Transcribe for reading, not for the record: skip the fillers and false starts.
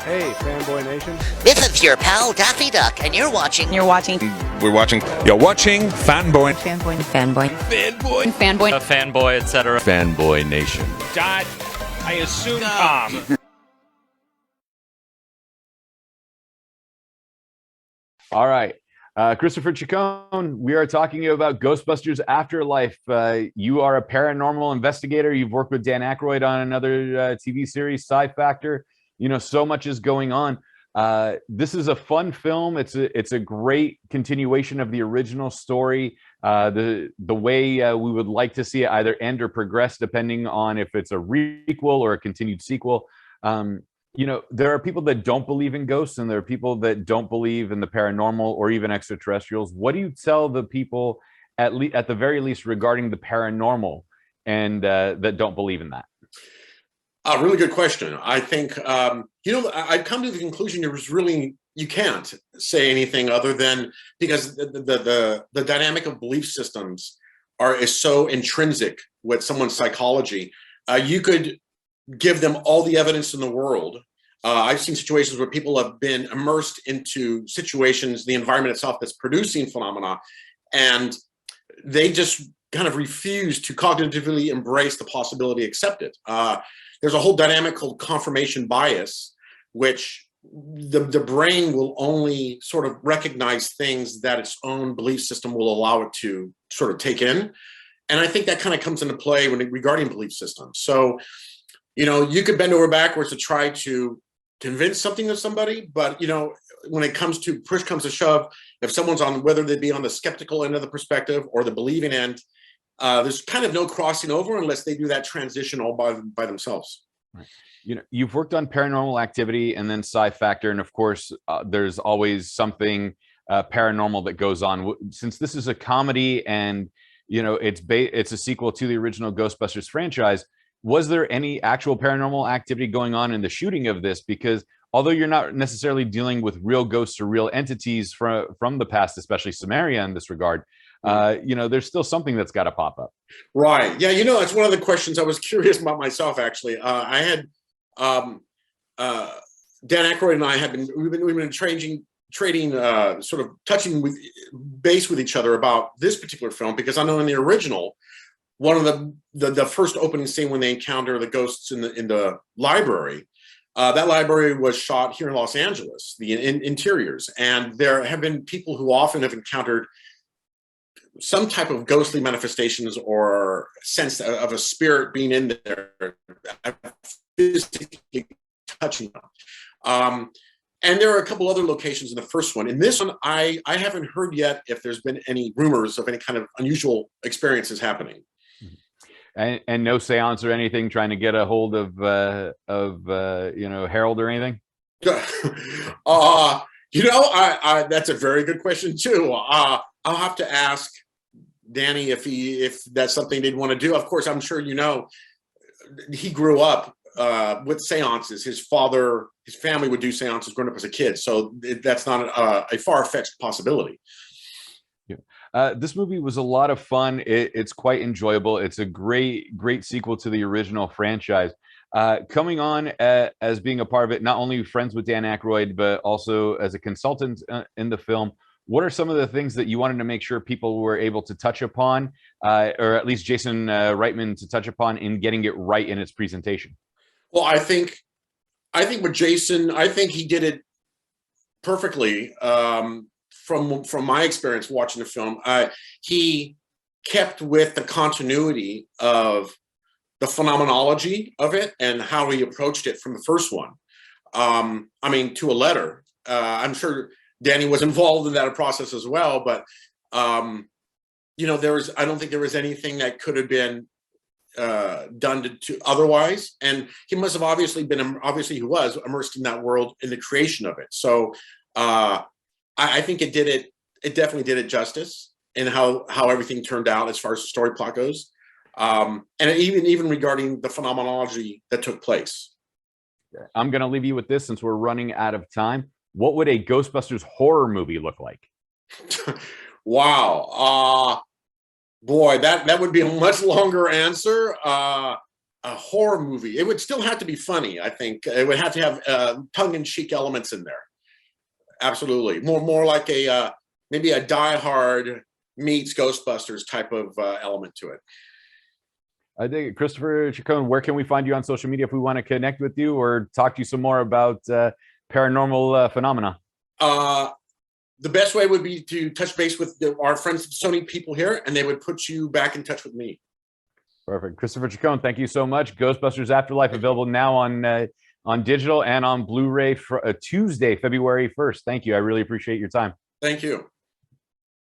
Hey, Fanboy Nation. This is your pal Daffy Duck, and you're watching. We're watching Fanboy. A fanboy, etc. Fanboy Nation. Dot, I assume Tom. All right. Christopher Chacon, we are talking about Ghostbusters Afterlife. You are a paranormal investigator. You've worked with Dan Aykroyd on another TV series, PSI Factor. You know, so much is going on. This is a fun film. It's a great continuation of the original story. The way we would like to see it either end or progress, depending on if it's a requel or a continued sequel. You know, there are people that don't believe in ghosts, and there are people that don't believe in the paranormal or even extraterrestrials. What do you tell the people, at the very least, regarding the paranormal and that don't believe in that? A really good question. I think, I've come to the conclusion you can't say anything other than, because the dynamic of belief systems is so intrinsic with someone's psychology. You could give them all the evidence in the world. I've seen situations where people have been immersed into situations, the environment itself that's producing phenomena, and they just kind of refuse to cognitively embrace the possibility, accept it. There's a whole dynamic called confirmation bias, which the brain will only sort of recognize things that its own belief system will allow it to sort of take in. And I think that kind of comes into play regarding belief systems. So, you know, you could bend over backwards to try to convince something of somebody, but, you know, when it comes to push comes to shove, if someone's on, whether they be on the skeptical end of the perspective or the believing end, there's kind of no crossing over unless they do that transition all by themselves. Right. You know, you've worked on Paranormal Activity and then PSI Factor, and of course, there's always something paranormal that goes on. Since this is a comedy, and you know, it's a sequel to the original Ghostbusters franchise, was there any actual paranormal activity going on in the shooting of this? Because although you're not necessarily dealing with real ghosts or real entities from the past, especially Sumerian in this regard, you know, there's still something that's got to pop up. Right. Yeah. You know, it's one of the questions I was curious about myself, actually. I had Dan Aykroyd and I have we've been trading sort of touching base with each other about this particular film, because I know in the original, one of the first opening scene when they encounter the ghosts in the library, that library was shot here in Los Angeles, the interiors, and there have been people who often have encountered some type of ghostly manifestations or sense of a spirit being in there, physically touching them. And there are a couple other locations in the first one. In this one, I haven't heard yet if there's been any rumors of any kind of unusual experiences happening. And no seance or anything trying to get a hold of you know, Harold or anything? You know, that's a very good question too. I'll have to ask Danny if that's something they'd want to do. Of course, I'm sure you know, he grew up with seances. His family would do seances growing up as a kid, so that's not a far-fetched possibility. Yeah. This movie was a lot of fun. It's quite enjoyable. It's a great sequel to the original franchise. Coming on as being a part of it, not only friends with Dan Aykroyd, but also as a consultant in the film, what are some of the things that you wanted to make sure people were able to touch upon, or at least Jason Reitman to touch upon, in getting it right in its presentation? Well, I think with Jason, I think he did it perfectly. From my experience watching the film, he kept with the continuity of the phenomenology of it and how he approached it from the first one. I mean, to a letter. I'm sure Danny was involved in that process as well, but you know, I don't think there was anything that could have been done to otherwise. And he must have obviously he was immersed in that world in the creation of it. So I think it definitely did it justice in how everything turned out as far as the story plot goes. And even regarding the phenomenology that took place. I'm going to leave you with this since we're running out of time. What would a Ghostbusters horror movie look like? Wow. Boy, that would be a much longer answer. a horror movie. It would still have to be funny. I think it would have to have tongue-in-cheek elements in there. Absolutely, more like a maybe a Die Hard meets Ghostbusters type of element to it. I think, Christopher Chacon, where can we find you on social media if we want to connect with you or talk to you some more about paranormal phenomena? The best way would be to touch base with our friends at Sony people here, and they would put you back in touch with me. Perfect. Christopher Chacon, thank you so much. Ghostbusters Afterlife available now on digital and on Blu-ray for Tuesday, February 1st. Thank you. I really appreciate your time. Thank you.